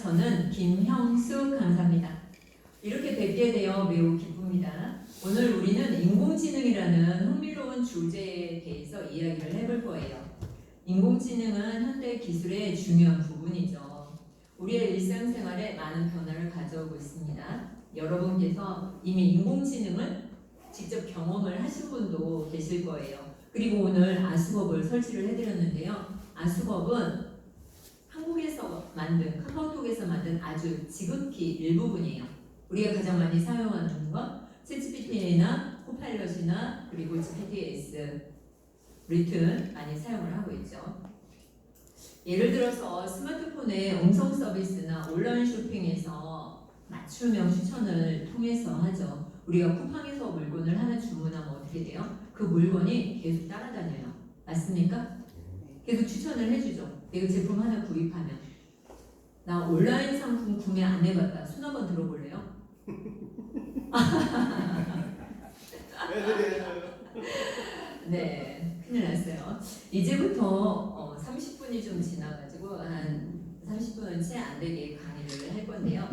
저는 김형수 강사입니다. 이렇게 뵙게 되어 매우 기쁩니다. 오늘 우리는 인공지능이라는 흥미로운 주제에 대해서 이야기를 해볼 거예요. 인공지능은 현대 기술의 중요한 부분이죠. 우리의 일상생활에 많은 변화를 가져오고 있습니다. 여러분께서 이미 인공지능을 직접 경험을 하신 분도 계실 거예요. 그리고 오늘 아수법을 설치를 해드렸는데요. 아수법은 한국에서 만든, 카카오톡에서 만든 아주 지극히 일부분이에요. 우리가 가장 많이 사용하는 건 챗GPT나 코파일럿이나 그리고 GPT-S, 리튼 많이 사용을 하고 있죠. 예를 들어서 스마트폰의 음성 서비스나 온라인 쇼핑에서 맞춤형 추천을 통해서 하죠. 우리가 쿠팡에서 물건을 하나 주문하면 어떻게 돼요? 그 물건이 계속 따라다녀요. 맞습니까? 계속 추천을 해주죠. 내가 제품 하나 구입하면 나 온라인 상품 구매 안 해봤다. 손 한번 들어볼래요? 네, 큰일 났어요. 이제부터 30분이 좀 지나가지고 한 30분은 채 안 되게 강의를 할 건데요.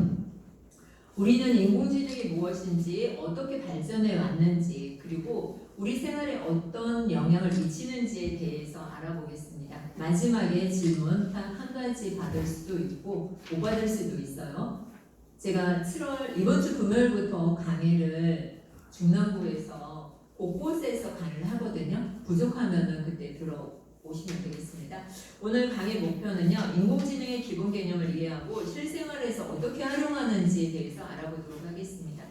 우리는 인공지능이 무엇인지, 어떻게 발전해 왔는지, 그리고 우리 생활에 어떤 영향을 미치는지에 대해서 알아보겠습니다. 마지막에 질문 딱 한 가지 받을 수도 있고 못 받을 수도 있어요. 제가 7월 이번 주 금요일부터 강의를 중남구에서 곳곳에서 강의를 하거든요. 부족하면은 그때 들어오시면 되겠습니다. 오늘 강의 목표는요, 인공지능의 기본 개념을 이해하고 실생활에서 어떻게 활용하는지에 대해서 알아보도록 하겠습니다.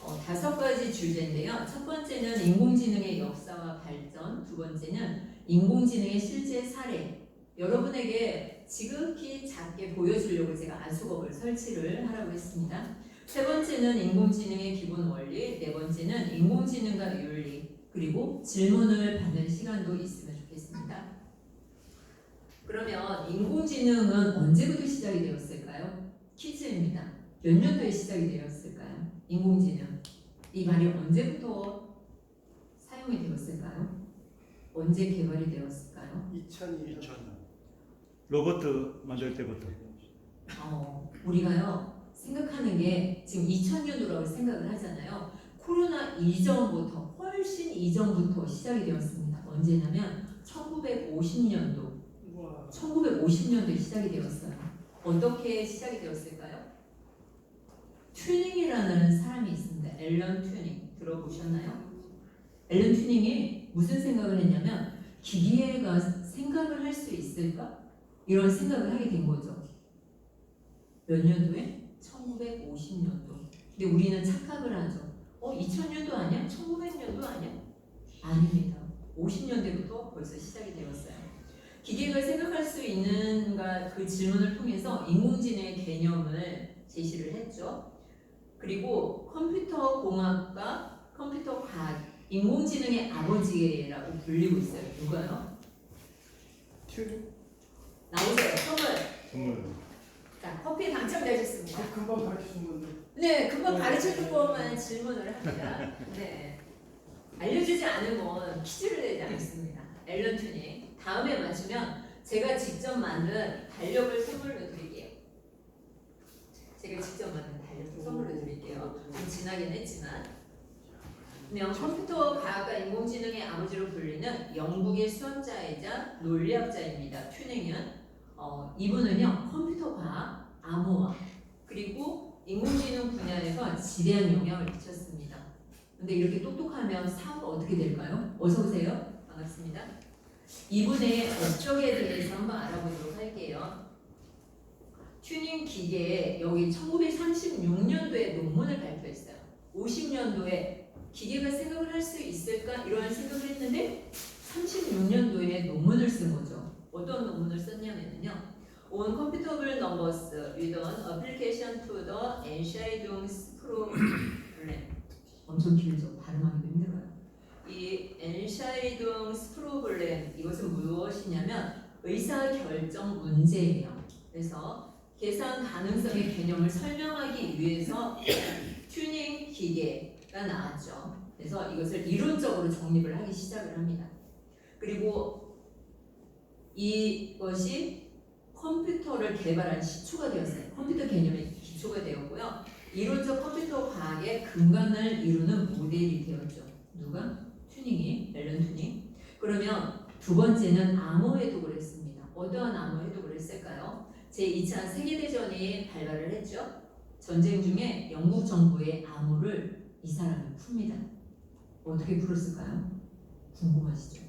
5가지 주제인데요. 첫 번째는 인공지능의 역사와 발전, 두 번째는 인공지능의 실제 사례, 여러분에게 지극히 작게 보여주려고 제가 아수법을 설치를 하라고 했습니다. 세 번째는 인공지능의 기본 원리, 네 번째는 인공지능과 윤리, 그리고 질문을 받는 시간도 있으면 좋겠습니다. 그러면 인공지능은 언제부터 시작이 되었을까요? 퀴즈입니다. 몇 년도에 시작이 되었을까요? 인공지능. 이 말이 언제부터 사용이 되었을까요? 언제 개발이 되었을까요? 2000. 로봇 만들 때부터. 우리가요 생각하는 게 지금 2000년도라고 생각을 하잖아요. 코로나 이전부터, 훨씬 이전부터 시작이 되었습니다. 언제냐면 1950년도. 1950년도에 시작이 되었어요. 어떻게 시작이 되었을까요? 튜닝이라는 사람이 있습니다. 앨런 튜닝 들어보셨나요? 앨런 튜닝이 무슨 생각을 했냐면 기계가 생각을 할 수 있을까? 이런 생각을 하게 된 거죠. 몇 년도에? 1950년도. 근데 우리는 착각을 하죠. 2000년도 아니야? 1900년도 아니야? 아닙니다. 50년대부터 벌써 시작이 되었어요. 기계가 생각할 수 있는가 그 질문을 통해서 인공지능의 개념을 제시를 했죠. 그리고 컴퓨터 공학과 컴퓨터 과학, 인공지능의 아버지라고 불리고 있어요. 누가요? 나오세요. 선물. 자, 커피 당첨되셨습니다. 금방 가르치신 건데. 네, 금방 가르쳐준 것만 질문을 합니다. 네, 알려주지 않으면 퀴즈를 내지 않습니다. 앨런 튜닝. 다음에 맞추면 제가 직접 만든 달력을 선물로 드릴게요. 제가 직접 만든 달력을 선물로 드릴게요. 좀 지나긴 했지만. 컴퓨터 과학과 인공지능의 아버지로 불리는 영국의 수학자이자 논리학자입니다. 튜닝은 이분은요 컴퓨터 과학, 암호화 그리고 인공지능 분야에서 지대한 영향을 미쳤습니다. 근데 이렇게 똑똑하면 사고가 어떻게 될까요? 어서 오세요. 반갑습니다. 이분의 업적에 대해서 한번 알아보도록 할게요. 튜닝 기계에 여기 1936년도에 논문을 발표했어요. 50년도에 기계가 생각을 할 수 있을까? 이러한 생각을 했는데 36년도에 논문을 쓴 거죠. 어떤 논문을 썼냐면요. On computable numbers with an application to the Entscheidungsproblem. 엄청 길죠. 발음하기도 힘들어요. 이 Entscheidungsproblem 이것은 무엇이냐면 의사결정 문제예요. 그래서 계산 가능성의 개념을 설명하기 위해서 튜닝 기계가 나왔죠. 그래서 이것을 이론적으로 정립을 하기 시작을 합니다. 그리고 이것이 컴퓨터를 개발한 시초가 되었어요. 컴퓨터 개념의 기초가 되었고요. 이론적 컴퓨터 과학의 근간을 이루는 모델이 되었죠. 누가? 튜닝이, 앨런 튜닝. 그러면 두 번째는 암호 해독을 했습니다. 어떠한 암호 해독을 했을까요? 제2차 세계대전이 발발을 했죠. 전쟁 중에 영국 정부의 암호를 이 사람이 풉니다. 어떻게 풀었을까요? 궁금하시죠?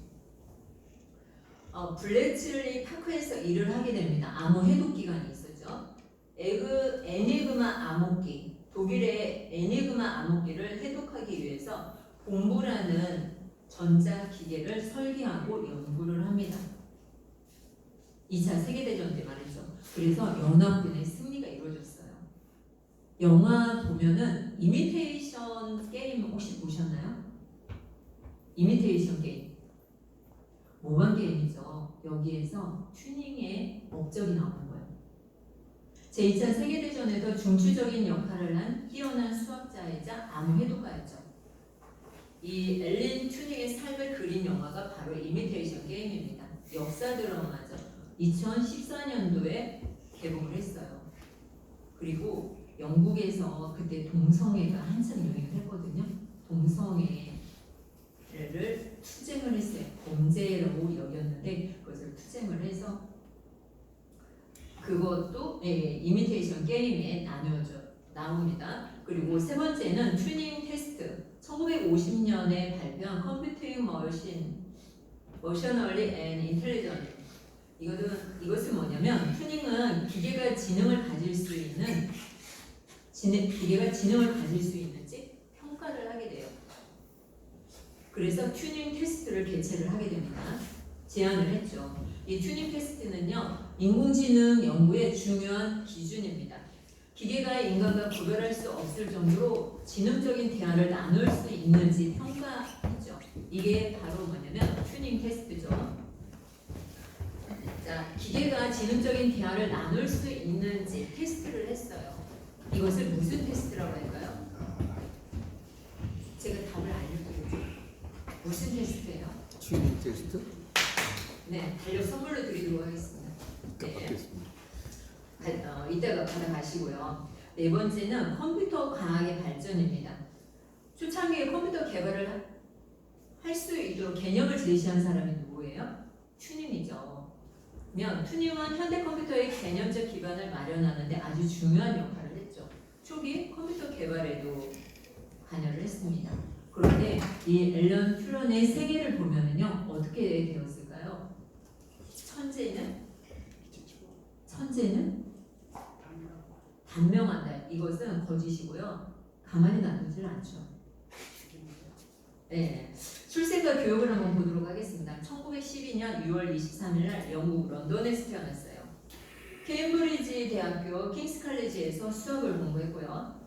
블레츠리 파크에서 일을 하게 됩니다. 암호 해독 기관이 있었죠. 에니그마 암호기, 독일의 에니그마 암호기를 해독하기 위해서 본부라는 전자기계를 설계하고 연구를 합니다. 2차 세계대전 때 말이죠. 그래서 연합군의 승리가 이루어졌어요. 영화 보면은 이미테이션 게임 혹시 보셨나요? 이미테이션 게임. 모방 게임이죠. 여기에서 튜닝의 업적이 나오는 거예요. 제2차 세계대전에서 중추적인 역할을 한 뛰어난 수학자이자 암호 해독가였죠. 이 앨런 튜닝의 삶을 그린 영화가 바로 이미테이션 게임입니다. 역사 드라마죠. 2014년도에 개봉을 했어요. 그리고 영국에서 그때 동성애가 한참 유행을 했거든요. 동성애를 투쟁을 했어요. 범죄라고 여겼는데 그것을 투쟁을 해서 그것도 이미테이션 게임에 나옵니다. 그리고 세 번째는 튜닝 테스트. 1950년에 발표한 컴퓨팅 머셔널리 앤 인텔리전트. 이것은 뭐냐면 튜닝은 기계가 지능을 가질 수 있는지 평가를 하게 돼요. 그래서 튜닝 테스트를 개최를 하게 됩니다. 제안을 했죠. 이 튜닝 테스트는요, 인공지능 연구의 중요한 기준입니다. 기계가 인간과 구별할 수 없을 정도로 지능적인 대화를 나눌 수 있는지 평가했죠. 이게 바로 뭐냐면 튜닝 테스트죠. 자, 기계가 지능적인 대화를 나눌 수 있는지 테스트를 했어요. 이것을 무슨 테스트라고 할까요? 제가 답을 알려드리죠. 무슨 테스트예요? 튜닝 테스트? 네, 달력 선물로 드리도록 하겠습니다. 네. 깜빡했습니다. 이따가 받아가시고요. 네 번째는 컴퓨터 과학의 발전입니다. 초창기에 컴퓨터 개발을 할 수 있도록 개념을 제시한 사람이 누구예요? 튜닝이죠. 튜닝은 현대 컴퓨터의 개념적 기반을 마련하는데 아주 중요한 역할을 했죠. 초기 컴퓨터 개발에도 관여를 했습니다. 그런데 이 앨런 튜런의 세계를 보면은요, 어떻게 되었을까요? 천재는 단명한다. 이것은 거짓이고요. 가만히 놔두질 않죠. 네. 출생과 교육을 한번 보도록 하겠습니다. 1912년 6월 23일 날 영국 런던에서 태어났어요. 케임브리지 대학교 킹스 칼리지에서 수학을 공부했고요.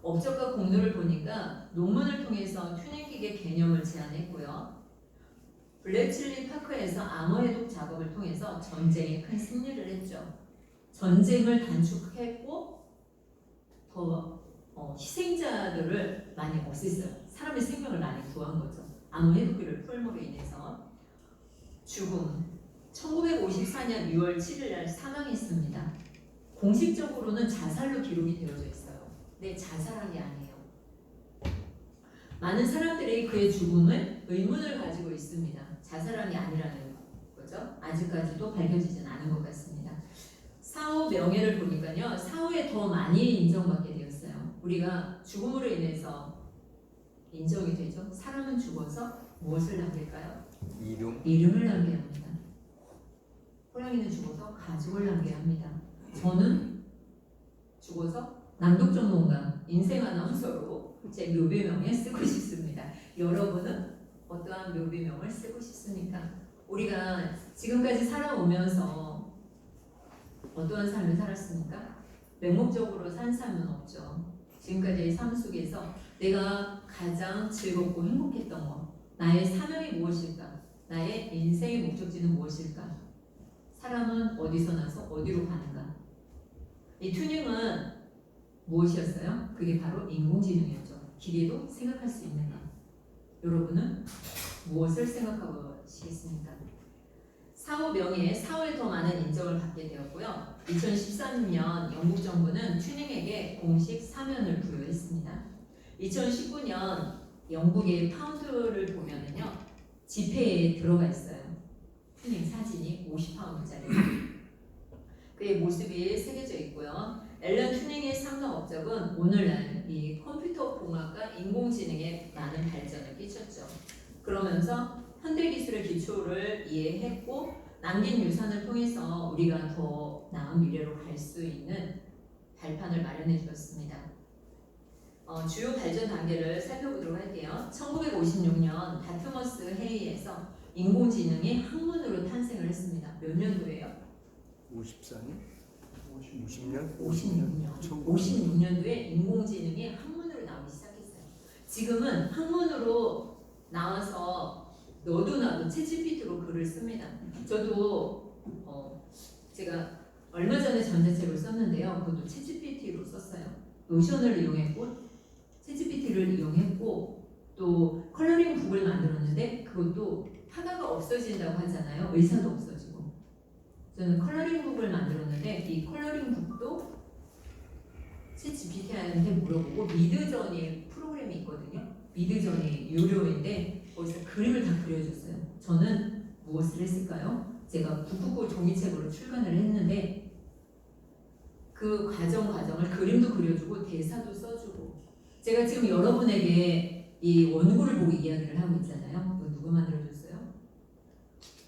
업적과 공로를 보니까 논문을 통해서 튜닝 기계 개념을 제안했고요. 블레츠리 파크에서 암호 해독 작업을 통해서 전쟁에 큰 승리를 했죠. 전쟁을 단축했고 더 희생자들을 많이 없앴어요. 사람의 생명을 많이 구한 거죠. 암호 해독기를 풀므로 인해서. 죽음. 1954년 6월 7일 날 사망했습니다. 공식적으로는 자살로 기록이 되어져 있어요. 네, 자살한 게 아니에요. 많은 사람들이 그의 죽음을 의문을 가지고 있습니다. 자살한 게 아니라는 거죠. 아직까지도 밝혀지진 않은 것 같습니다. 사후 명예를 보니까요, 사후에 더 많이 인정받게 되었어요. 우리가 죽음으로 인해서 인정이 되죠. 사람은 죽어서 무엇을 남길까요? 이름을 남겨야 합니다. 호랑이는 죽어서 가죽을 남겨야 합니다. 저는 죽어서 낭독 전문가, 인생 아나운서로 제 묘비명에 쓰고 싶습니다. 여러분은 어떠한 묘비명을 쓰고 싶습니까? 우리가 지금까지 살아오면서 어떠한 삶을 살았습니까? 맹목적으로 산 삶은 없죠. 지금까지의 삶 속에서 내가 가장 즐겁고 행복했던 것, 나의 사명이 무엇일까? 나의 인생의 목적지는 무엇일까? 사람은 어디서 나서 어디로 가는가? 이 튜닝은 무엇이었어요? 그게 바로 인공지능이었죠. 기계도 생각할 수 있는가? 여러분은 무엇을 생각하시겠습니까? 사후 명예에 4월 더 많은 인정을 받게 되었고요. 2013년 영국 정부는 튜닝에게 공식 사면을 부여했습니다. 2019년 영국의 파운드를 보면은요, 지폐에 들어가 있어요. 튜닝 사진이 50파운드짜리. 그의 모습이 새겨져 있고요. 앨런 튜닝의 상당 업적은 오늘날 이 컴퓨터 공학과 인공지능에 많은 발전을 끼쳤죠. 그러면서 현대 기술의 기초를 이해했고 남긴 유산을 통해서 우리가 더 나은 미래로 갈 수 있는 발판을 마련해 주었습니다. 주요 발전 단계를 살펴보도록 할게요. 1956년 다트머스 회의에서 인공지능이 학문으로 탄생을 했습니다. 몇 년도예요? 54년? 50년? 56년. 56년도에 인공지능이 학문으로 나오기 시작했어요. 지금은 학문으로 나와서 너도 나도 챗GPT로 글을 씁니다. 저도 제가 얼마 전에 전자책을 썼는데요. 그것도 챗GPT로 썼어요. 노션을 이용했고 챗GPT를 이용했고 또 컬러링 북을 만들었는데 그것도 하나가 없어진다고 하잖아요. 의사도 없어지고. 저는 컬러링 북을 만들었는데 이 컬러링 북도 챗GPT한테 물어보고 미드저니 프로그램이 있거든요. 미드저니 유료인데 거기서 그림을 다 그려줬어요. 저는 무엇을 했을까요? 제가 국국고 종이책으로 출간을 했는데 그 과정을 그림도 그려주고 대사도 써주고 제가 지금 여러분에게 이 원고를 보고 이야기를 하고 있잖아요. 이거 누가 만들어줬어요?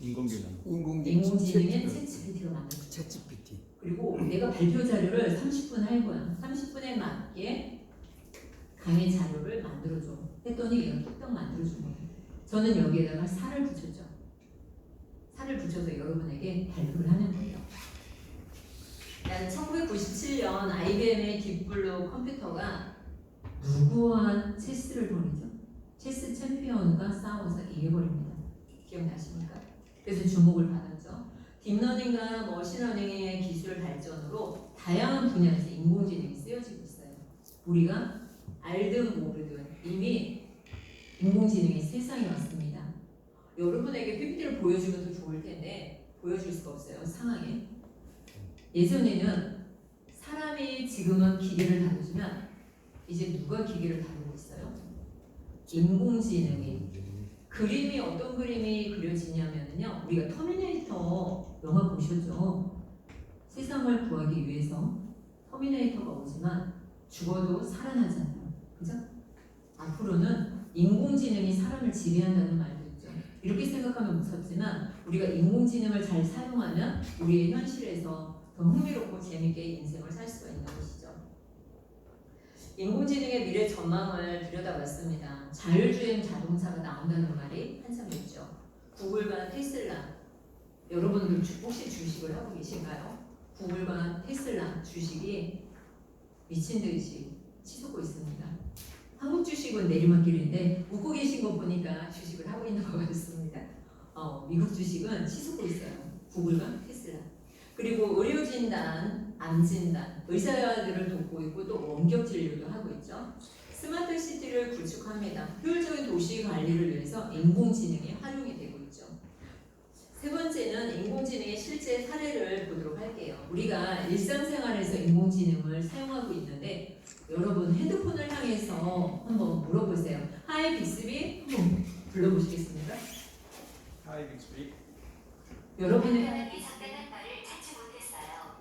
인공지능. 인공지능의 챗GPT가 만들어줬어요. 챗GPT. 그리고 내가 발표 자료를 30분 할 거야. 30분에 맞게 강의 자료를 만들어줘. 했더니 얘가 뚝딱 만들어준 거예요. 저는 여기에다가 살을 붙였죠. 살을 붙여서 여러분에게 발표를 하는 거예요. 1997년 IBM의 딥블루 컴퓨터가 무고한 체스를 벌이죠. 체스 챔피언과 싸워서 이겨버립니다. 기억나십니까? 그래서 주목을 받았죠. 딥러닝과 머신러닝의 기술 발전으로 다양한 분야에서 인공지능이 쓰여지고 있어요. 우리가 알든 모르든 이미 인공지능이 세상에 왔습니다. 여러분에게 PPT를 보여주면 더 좋을 텐데 보여줄 수가 없어요. 상황에. 예전에는 사람이 지금은 기계를 다루지만 이제 누가 기계를 다루고 있어요? 인공지능이. 그림이 어떤 그림이 그려지냐면요. 우리가 터미네이터 영화 보셨죠? 세상을 구하기 위해서 터미네이터가 오지만 죽어도 살아나잖아요. 그죠? 앞으로는 인공지능이 사람을 지배한다는 말도 있죠. 이렇게 생각하면 무섭지만 우리가 인공지능을 잘 사용하면 우리의 현실에서 더 흥미롭고 재밌게 인생을 살 수가 있는 것이죠. 인공지능의 미래 전망을 들여다봤습니다. 자율주행 자동차가 나온다는 말이 한참 있죠. 구글과 테슬라, 여러분들 혹시 주식을 하고 계신가요? 구글과 테슬라 주식이 미친 듯이 치솟고 있습니다. 한국 주식은 내리막길인데 웃고 계신 거 보니까 주식을 하고 있는 것 같습니다. 미국 주식은 치솟고 있어요. 구글과 테슬라. 그리고 의료진단, 암진단, 의사들을 돕고 있고 또 원격 진료도 하고 있죠. 스마트 시티를 구축합니다. 효율적인 도시 관리를 위해서 인공지능이 활용이 되고 있죠. 세 번째는 인공지능의 실제 사례를 보도록 할게요. 우리가 일상생활에서 인공지능을 사용하고 있는데 여러분 핸드폰을 향해서 한번 물어보세요. 하이 빅스비 한번 불러보시겠습니까? 하이 빅스비. 여러분의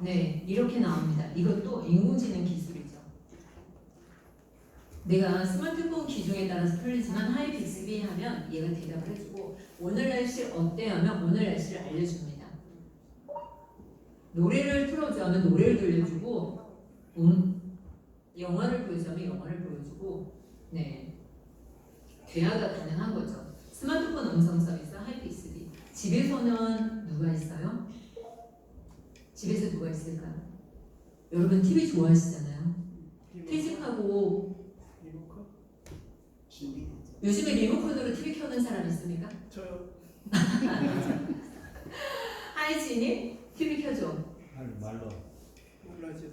네, 이렇게 나옵니다. 이것도 인공지능 기술이죠. 내가 스마트폰 기종에 따라서 틀리지만 하이 빅스비 하면 얘가 대답을 해주고 오늘 날씨 어때 하면 오늘 날씨를 알려줍니다. 노래를 틀어줘 하면 노래를 들려주고 영화를 보여줘 하면 영화를 보여주고 네, 대화가 가능한 거죠. 스마트폰 음성 서비스 하이 빅스비. 집에서는 누가 있어요? 집에서 누가 있을까요? 여러분 TV 좋아하시잖아요. 퇴직하고 요즘에 리모컨으로 TV 켜는 사람 있습니까? 저요. 하이지님 TV 켜줘. 말로.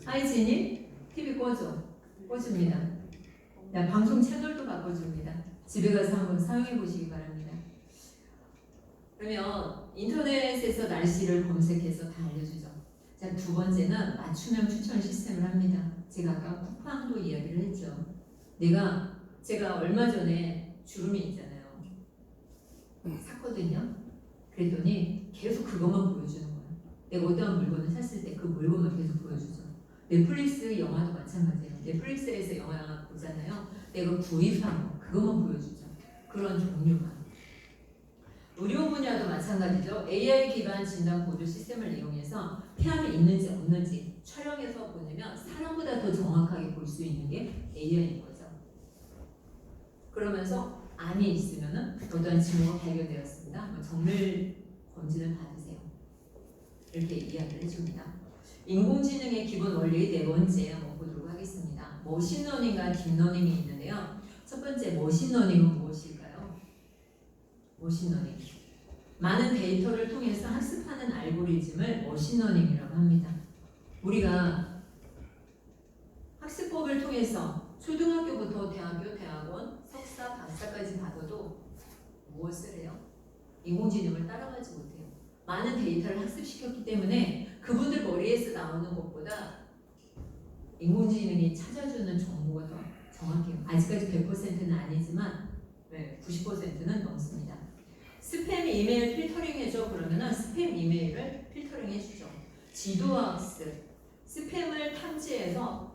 하이지님 TV 꺼줘. 꺼줍니다. 나 방송 채널도 바꿔줍니다. 집에 가서 한번 사용해 보시기 바랍니다. 그러면 인터넷에서 날씨를 검색해서 다 알려주죠. 자, 두 번째는 맞춤형 추천 시스템을 합니다. 제가 아까 쿠팡도 이야기를 했죠. 제가 얼마 전에 주름이 있잖아요. 샀거든요. 그랬더니 계속 그것만 보여주는 거예요. 내가 어떠한 물건을 샀을 때 그 물건만 계속 보여주죠. 넷플릭스 영화도 마찬가지예요. 넷플릭스에서 영화 보잖아요. 내가 구입한 거 그것만 보여주죠. 그런 종류만. 의료 분야도 마찬가지죠. AI 기반 진단 보조 시스템을 이용해서 폐암이 있는지 없는지 촬영해서 보내면 사람보다 더 정확하게 볼 수 있는 게 AI인 거죠. 그러면서 암이 있으면은 어떠한 징후가 발견되었습니다. 정밀 검진을 받으세요. 이렇게 이야기를 해줍니다. 인공지능의 기본 원리 네 번째 한번 보도록 하겠습니다. 머신러닝과 딥러닝이 있는데요. 첫 번째 머신러닝은 무엇일까요? 머신러닝. 많은 데이터를 통해서 학습하는 알고리즘을 머신러닝이라고 합니다. 우리가 학습법을 통해서 초등학교부터 대학교, 대학원, 석사, 박사까지 받아도 무엇을 해요? 인공지능을 따라가지 못해요. 많은 데이터를 학습시켰기 때문에 그분들 머리에서 나오는 것보다 인공지능이 찾아주는 정보가 더 정확해요. 아직까지 100%는 아니지만 90%는 넘습니다. 스팸 이메일 필터링 해줘 그러면은 스팸 이메일을 필터링 해주죠. 지도학습, 스팸을 탐지해서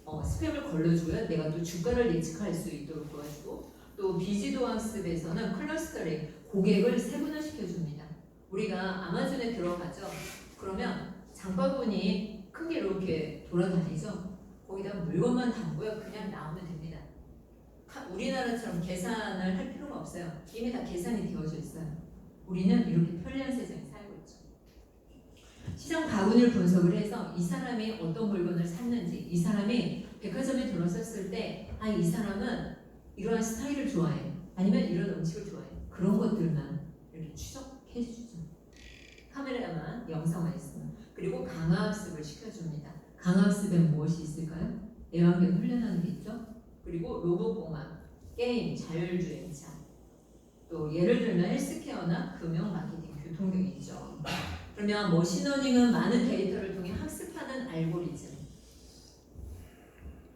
스팸을 걸러주고요. 내가 또 주가를 예측할 수 있도록 도와주고, 또 비지도학습에서는 클러스터링, 고객을 세분화시켜줍니다. 우리가 아마존에 들어가죠. 그러면 장바구니 큰 게 이렇게 돌아다니죠. 거기다 물건만 담고요. 그냥 나오면 됩니다. 우리나라처럼 계산을 할 필요가 없어요. 이미 다 계산이 되어져 있어요. 우리는 이렇게 편리한 세상에 살고 있죠. 시장 바구니를 분석을 해서 이 사람이 어떤 물건을 샀는지, 이 사람이 백화점에 들어섰을 때 이 사람은 이러한 스타일을 좋아해, 아니면 이런 음식을 좋아해, 그런 것들만 이렇게 추적해 주죠. 카메라만 영상만 있으면. 그리고 강화학습을 시켜줍니다. 강화학습엔 무엇이 있을까요? 애완견 훈련하는 게 있죠. 그리고 로봇공학, 게임, 자율주행차, 또 예를 들면 헬스케어나 금융, 마케팅, 교통 등이 있죠. 그러면 머신러닝은 많은 데이터를 통해 학습하는 알고리즘.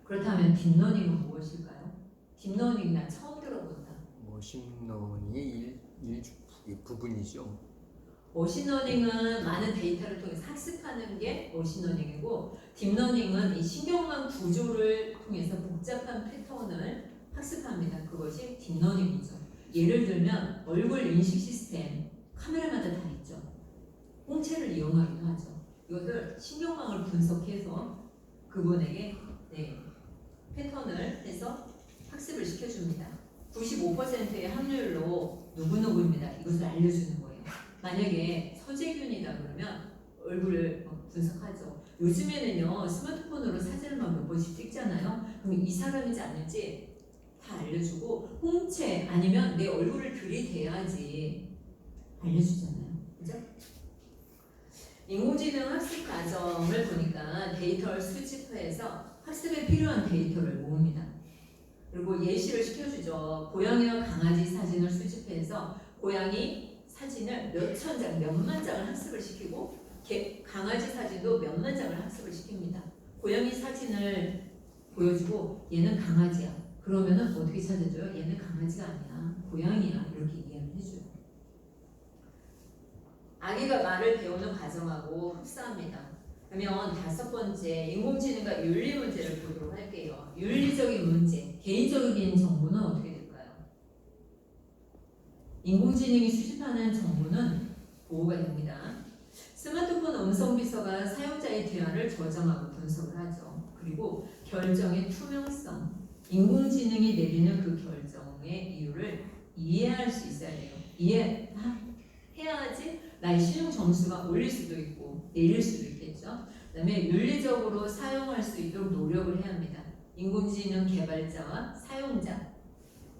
그렇다면 딥러닝은 무엇일까요? 딥러닝 나 처음 들어본다. 머신러닝의 부분이죠. 머신러닝은 많은 데이터를 통해서 학습하는 게 머신러닝이고, 딥러닝은 이 신경망 구조를 통해서 복잡한 패턴을 학습합니다. 그것이 딥러닝이죠. 예를 들면 얼굴 인식 시스템, 카메라마다 다 있죠. 홍채를 이용하기도 하죠. 이것을 신경망을 분석해서 그분에게 패턴을 해서 학습을 시켜줍니다. 95%의 확률로 누구누구입니다. 이것을 알려주는 거예요. 만약에 서재균이다 그러면 얼굴을 분석하죠. 요즘에는요 스마트폰으로 사진을 몇 번씩 찍잖아요. 그럼 이 사람인지 아닌지 다 알려주고, 홍채 아니면 내 얼굴을 들이대야지 알려주잖아요. 그죠? 인공지능 학습 과정을 보니까 데이터를 수집해서 학습에 필요한 데이터를 모읍니다. 그리고 예시를 시켜주죠. 고양이와 강아지 사진을 수집해서 고양이 사진을 몇천 장, 몇만 장을 학습을 시키고, 강아지 사진도 몇만 장을 학습을 시킵니다. 고양이 사진을 보여주고 얘는 강아지야. 그러면은 어떻게 찾아줘요? 얘는 강아지가 아니야, 고양이야. 이렇게 이해를 해줘요. 아기가 말을 배우는 과정하고 흡사합니다. 그러면 다섯 번째, 인공지능과 윤리 문제를 보도록 할게요. 윤리적인 문제, 개인적인 정보는 어떻게 될까요? 인공지능이 수집하는 정보는 보호가 됩니다. 스마트폰 음성 비서가 사용자의 대화를 저장하고 분석을 하죠. 그리고 결정의 투명성, 인공지능이 내리는 그 결정의 이유를 이해할 수 있어야 돼요. 이해해야지 나의 신용 점수가 올릴 수도 있고 내릴 수도 있겠죠. 그다음에 윤리적으로 사용할 수 있도록 노력을 해야 합니다. 인공지능 개발자와 사용자는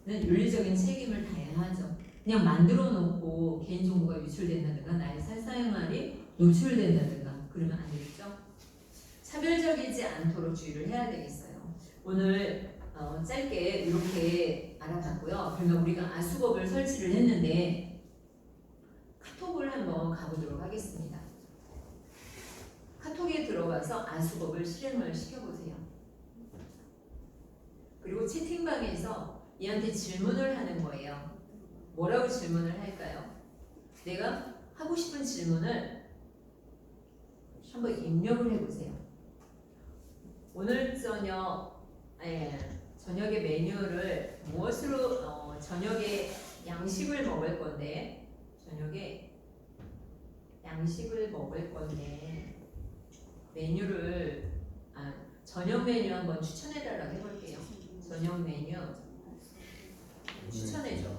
윤리적인 책임을 다해야 하죠. 그냥 만들어 놓고 개인정보가 유출된다든가 나의 사생활이 노출된다든가 그러면 안 되겠죠. 차별적이지 않도록 주의를 해야 되겠어요. 오늘 짧게 이렇게 알아봤고요. 그러면 우리가 아수법을 설치를 했는데 카톡을 한번 가보도록 하겠습니다. 카톡에 들어가서 아수법을 실행을 시켜보세요. 그리고 채팅방에서 얘한테 질문을 하는 거예요. 뭐라고 질문을 할까요? 내가 하고 싶은 질문을 한번 입력을 해보세요. 오늘 저녁의 메뉴를 무엇으로 저녁에 양식을 먹을 건데 메뉴를 저녁 메뉴 한번 추천해달라고 해볼게요. 저녁 메뉴 추천해줘.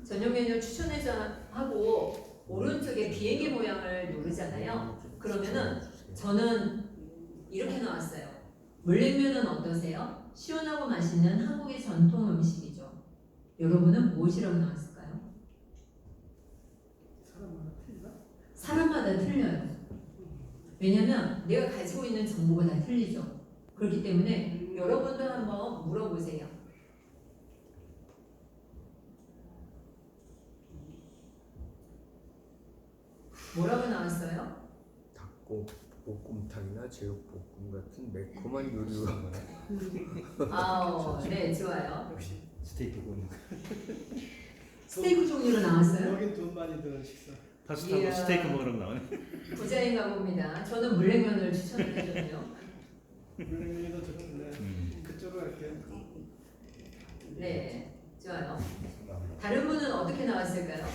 저녁 메뉴 추천해서 하고 오른쪽에 비행기 모양을 누르잖아요. 그러면은 저는 이렇게 나왔어요. 물냉면은 어떠세요? 시원하고 맛있는 한국의 전통 음식이죠. 여러분은 무엇이라고 나왔을까요? 사람마다 틀려요. 왜냐면 내가 가지고 있는 정보가 다 틀리죠. 그렇기 때문에 여러분도 한번 물어보세요. 뭐라고 나왔어요? 닭볶음탕이나 제육볶음 같은 매콤한 요리가 네, 좋아요. 역시 스테이크군. 스테이크 종류로 나왔어요? 여긴 돈 많이 드는 식사. 파스타하고 이야. 스테이크 먹으러 나오네. 부자인가 봅니다. 저는 물냉면을 추천을 해줬네요. 물냉면도 좋던데 그쪽으로 할게요. 네, 좋아요. 다른 분은 어떻게 나왔을까요?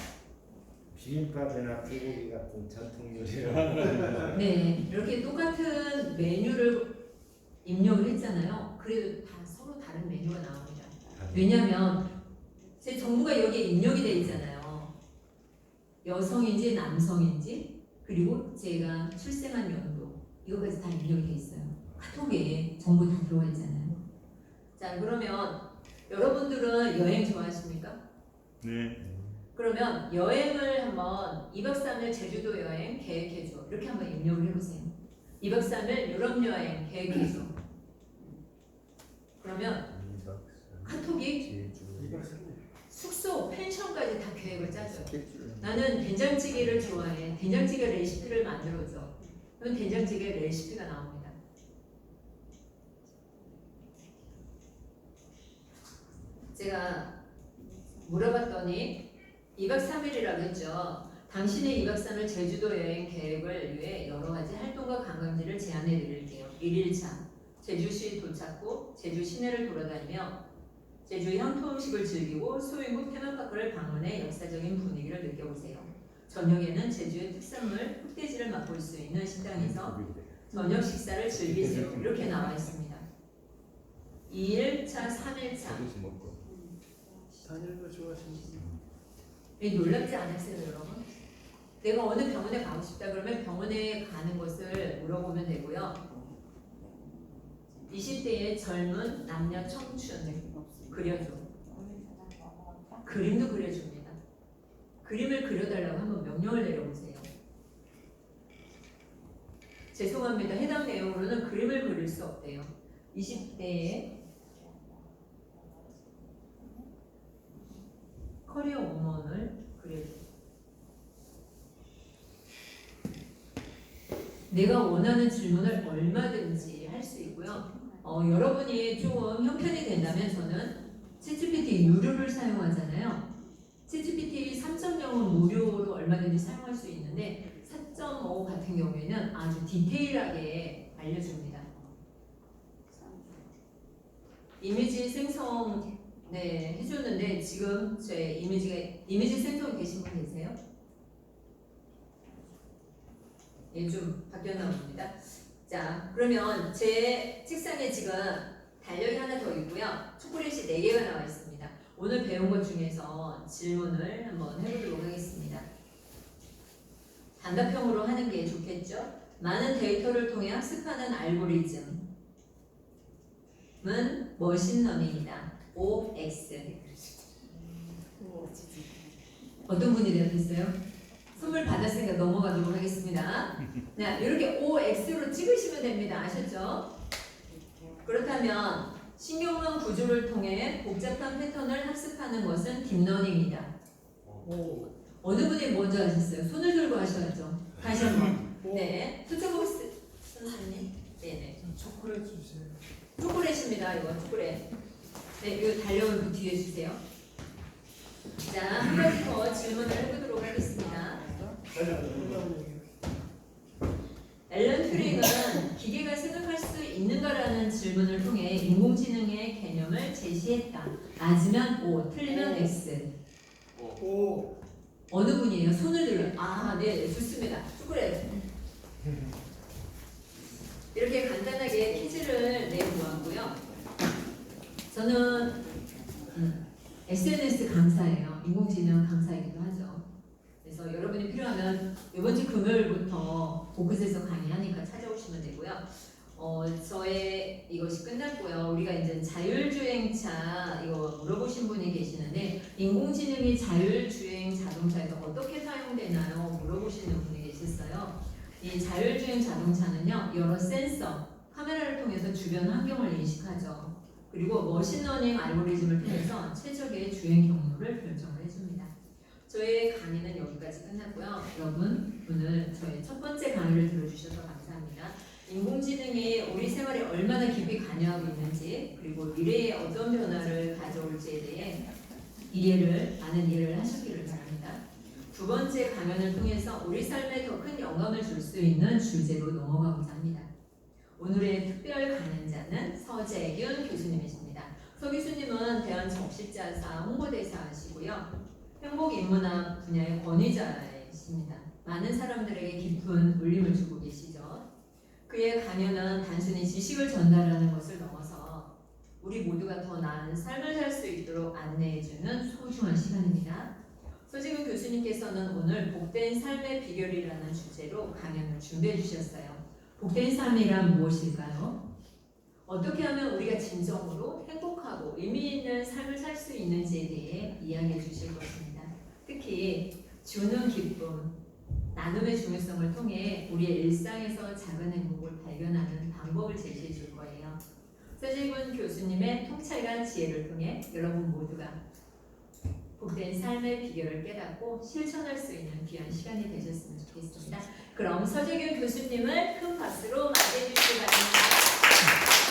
비빔밥이나 불고기 같은 전통 요리를 네, 이렇게 똑같은 메뉴를 입력을 했잖아요. 그래도 다 서로 다른 메뉴가 나옵니다. 왜냐하면 제 정보가 여기에 입력이 돼 있잖아요. 여성인지 남성인지 그리고 제가 출생한 연도 이거까지 다 입력이 돼 있어요. 카톡에 정보 다 들어가 있잖아요. 자, 그러면 여러분들은 여행 좋아하십니까? 네. 그러면 여행을 한번 2박 3일 제주도 여행 계획해줘. 이렇게 한번 입력을 해보세요. 2박 3일 유럽 여행 계획해줘. 그러면 카톡이 숙소, 펜션까지 다 계획을 짜줘요. 나는 된장찌개를 좋아해. 된장찌개 레시피를 만들어줘. 그럼 된장찌개 레시피가 나옵니다. 제가 물어봤더니 2박 3일이라고 했죠. 당신의 2박 3일 제주도 여행 계획을 위해 여러 가지 활동과 관광지를 제안해 드릴게요. 1일차 제주시 도착 후 제주 시내를 돌아다니며 제주 향토 음식을 즐기고 소인국 테마파크를 방문해 역사적인 분위기를 느껴보세요. 저녁에는 제주의 특산물 흑돼지를 맛볼 수 있는 식당에서 저녁 식사를 즐기세요. 이렇게 나와 있습니다. 2일차, 3일차. 다니는 거 좋아하시는 놀랍지 않으세요, 여러분? 내가 어느 병원에 가고 싶다 그러면 병원에 가는 것을 물어보면 되고요. 20대의 젊은 남녀 청춘 그려줘. 그림도 그려줍니다. 그림을 그려달라고 한번 명령을 내려보세요. 죄송합니다. 해당 내용으로는 그림을 그릴 수 없대요. 20대의 커리어 우먼을 그려줘. 내가 원하는 질문을 얼마든지 할 수 있고요. 여러분이 조금 형편이 된다면 저는 챗GPT 유료를 사용하잖아요. 챗GPT 3.0은 무료로 얼마든지 사용할 수 있는데 4.5 같은 경우에는 아주 디테일하게 알려줍니다. 이미지 생성 해줬는데 지금 제 이미지 생성 되신 분 계세요? 예, 좀 바뀌었나 봅니다. 자, 그러면 제 책상에 지금 달력이 하나 더 있고요. 초콜릿이 4개가 나와 있습니다. 오늘 배운 것 중에서 질문을 한번 해보도록 하겠습니다. 단답형으로 하는 게 좋겠죠? 많은 데이터를 통해 학습하는 알고리즘은 머신러닝이다. OX. 어떤 분이 대답했어요? 선물 받았으니까 넘어가도록 하겠습니다. 네, 이렇게 OX로 찍으시면 됩니다. 아셨죠? 그렇다면 신경망 구조를 통해 복잡한 패턴을 학습하는 것은 딥러닝이다. 오. 어느 분이 먼저 하셨어요? 손을 들고 하셔야죠. 다시 한번. 네. 투투보스 선생님. 네네. 초콜릿 주세요. 초콜릿입니다. 이거 초콜릿. 네, 이거 달력을 그 뒤에 주세요. 자, 한 가지 더 질문을 해보도록 하겠습니다. 앨런 튜링은 기계가 생각할 수 있는가라는 질문을 통해 인공지능의 개념을 제시했다. 맞으면 O, 틀리면 X. 오. 어느 분이에요? 손을 들어. 아, 네, 좋습니다. 초콜릿. 이렇게 간단하게 퀴즈를 내보았고요. 저는 SNS 강사예요. 인공지능 강사이기도 하죠. 그래서 여러분이 필요하면 이번 주 금요일부터 곳곳에서 강의하니까 찾아오시면 되고요. 저의 이것이 끝났고요. 우리가 이제 자율주행차 이거 물어보신 분이 계시는데 인공지능이 자율주행 자동차에서 어떻게 사용되나요? 물어보시는 분이 계셨어요. 이 자율주행 자동차는요, 여러 센서, 카메라를 통해서 주변 환경을 인식하죠. 그리고 머신러닝 알고리즘을 통해서 최적의 주행 경로를 결정을 해줍니다. 저의 강의는 여기까지 끝났고요. 여러분, 오늘 저희 첫 번째 강의를 들어주셔서 감사합니다. 인공지능이 우리 생활에 얼마나 깊이 관여하고 있는지, 그리고 미래에 어떤 변화를 가져올지에 대해 많은 이해를 하셨기를 바랍니다. 두 번째 강연을 통해서 우리 삶에 더 큰 영감을 줄 수 있는 주제로 넘어가고자 합니다. 오늘의 특별 강연자는 서재균 교수님이십니다. 서 교수님은 대한적십자사 홍보대사이시고요. 행복인문학 분야의 권위자이십니다. 많은 사람들에게 깊은 울림을 주고 계시죠. 그의 강연은 단순히 지식을 전달하는 것을 넘어서 우리 모두가 더 나은 삶을 살 수 있도록 안내해주는 소중한 시간입니다. 서재균 교수님께서는 오늘 복된 삶의 비결이라는 주제로 강연을 준비해 주셨어요. 복된 삶이란 무엇일까요? 어떻게 하면 우리가 진정으로 행복하고 의미 있는 삶을 살 수 있는지에 대해 이야기해 주실 것입니다. 특히 주는 기쁨, 나눔의 중요성을 통해 우리의 일상에서 작은 행복을 발견하는 방법을 제시해 줄 거예요. 서재균 교수님의 통찰과 지혜를 통해 여러분 모두가 복된 삶의 비결을 깨닫고 실천할 수 있는 귀한 시간이 되셨으면 좋겠습니다. 그럼 서재균 교수님을 큰 박수로 맞이해 주시기 바랍니다.